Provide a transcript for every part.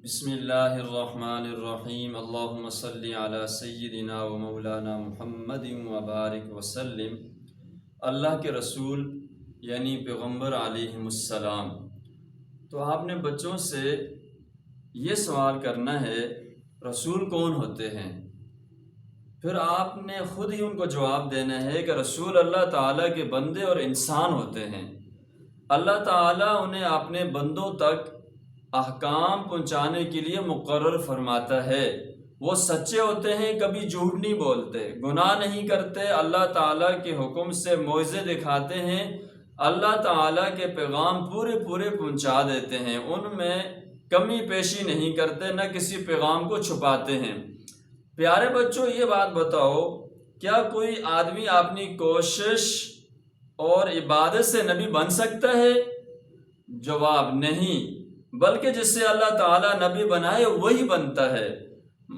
بسم اللہ الرحمن الرحیم اللہم صلی علی سیدنا و مولانا محمد وبارک وسلم۔ اللہ کے رسول یعنی پیغمبر علیہ السلام، تو آپ نے بچوں سے یہ سوال کرنا ہے رسول کون ہوتے ہیں، پھر آپ نے خود ہی ان کو جواب دینا ہے کہ رسول اللہ تعالیٰ کے بندے اور انسان ہوتے ہیں۔ اللہ تعالیٰ انہیں اپنے بندوں تک احکام پہنچانے کے لیے مقرر فرماتا ہے۔ وہ سچے ہوتے ہیں، کبھی جھوٹ نہیں بولتے، گناہ نہیں کرتے، اللہ تعالیٰ کے حکم سے معجزے دکھاتے ہیں، اللہ تعالیٰ کے پیغام پورے پہنچا دیتے ہیں، ان میں کمی پیشی نہیں کرتے، نہ کسی پیغام کو چھپاتے ہیں۔ پیارے بچوں، یہ بات بتاؤ، کیا کوئی آدمی اپنی کوشش اور عبادت سے نبی بن سکتا ہے؟ جواب نہیں، بلکہ جس سے اللہ تعالیٰ نبی بنائے وہی بنتا ہے۔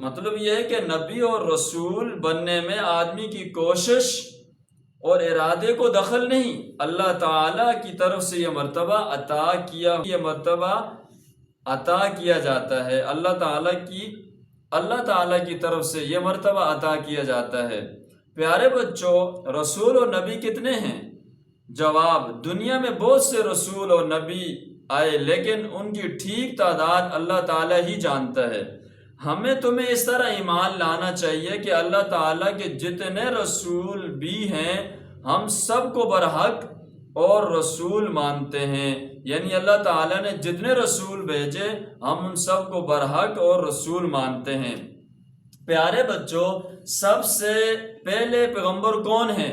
مطلب یہ ہے کہ نبی اور رسول بننے میں آدمی کی کوشش اور ارادے کو دخل نہیں، اللہ تعالیٰ کی طرف سے یہ مرتبہ عطا کیا جاتا ہے، اللہ تعالیٰ کی طرف سے یہ مرتبہ عطا کیا جاتا ہے۔ پیارے بچوں، رسول اور نبی کتنے ہیں؟ جواب، دنیا میں بہت سے رسول اور نبی آئے، لیکن ان کی ٹھیک تعداد اللہ تعالیٰ ہی جانتا ہے۔ ہمیں تمہیں اس طرح ایمان لانا چاہیے کہ اللہ تعالیٰ کے جتنے رسول بھی ہیں ہم سب کو برحق اور رسول مانتے ہیں، یعنی اللہ تعالیٰ نے جتنے رسول بھیجے ہم ان سب کو برحق اور رسول مانتے ہیں۔ پیارے بچوں، سب سے پہلے پیغمبر کون ہیں؟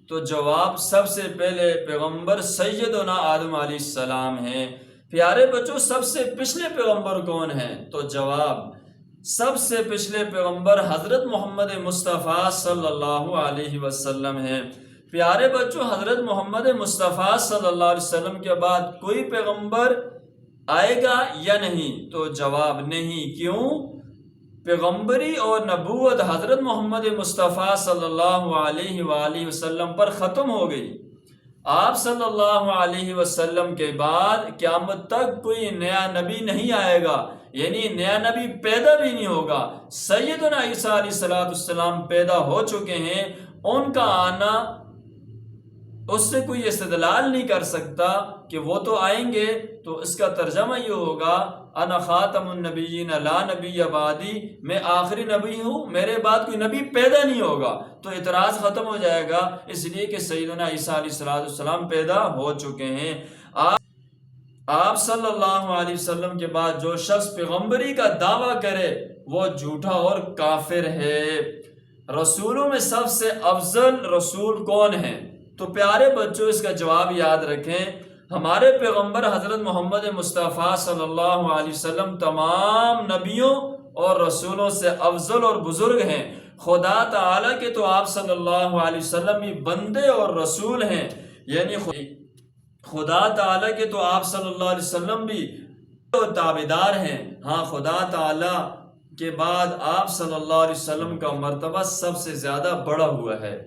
تو جواب، سب سے پہلے پیغمبر سیدنا آدم علیہ السلام ہیں۔ پیارے بچوں، سب سے پچھلے پیغمبر کون ہیں؟ تو جواب، سب سے پچھلے پیغمبر حضرت محمد مصطفیٰ صلی اللہ علیہ وسلم ہیں۔ پیارے بچوں، حضرت محمد مصطفیٰ صلی اللہ علیہ وسلم کے بعد کوئی پیغمبر آئے گا یا نہیں؟ تو جواب نہیں۔ کیوں؟ پیغمبری اور نبوت حضرت محمد مصطفیٰ صلی اللہ علیہ وآلہ وسلم پر ختم ہو گئی۔ آپ صلی اللہ علیہ وسلم کے بعد قیامت تک کوئی نیا نبی نہیں آئے گا، یعنی نیا نبی پیدا بھی نہیں ہوگا۔ سیدنا عیسیٰ علیہ السلام پیدا ہو چکے ہیں، ان کا آنا اس سے کوئی استدلال نہیں کر سکتا کہ وہ تو آئیں گے، تو اس کا ترجمہ یہ ہوگا، انا خاتم النبیین لا نبی بعدی، میں آخری نبی ہوں، میرے بعد کوئی نبی پیدا نہیں ہوگا، تو اعتراض ختم ہو جائے گا، اس لیے کہ سیدنا عیسیٰ علیہ السلام پیدا ہو چکے ہیں۔ آپ صلی اللہ علیہ وسلم کے بعد جو شخص پیغمبری کا دعویٰ کرے وہ جھوٹا اور کافر ہے۔ رسولوں میں سب سے افضل رسول کون ہیں؟ تو پیارے بچوں، اس کا جواب یاد رکھیں، ہمارے پیغمبر حضرت محمد مصطفیٰ صلی اللہ علیہ وسلم تمام نبیوں اور رسولوں سے افضل اور بزرگ ہیں۔ خدا تعالیٰ کے تو آپ صلی اللہ علیہ وسلم ہی بندے اور رسول ہیں، یعنی خدا تعالیٰ کے تو آپ صلی اللہ علیہ وسلم بھی تابعدار ہیں۔ ہاں، خدا تعالیٰ کے بعد آپ صلی اللہ علیہ وسلم کا مرتبہ سب سے زیادہ بڑا ہوا ہے۔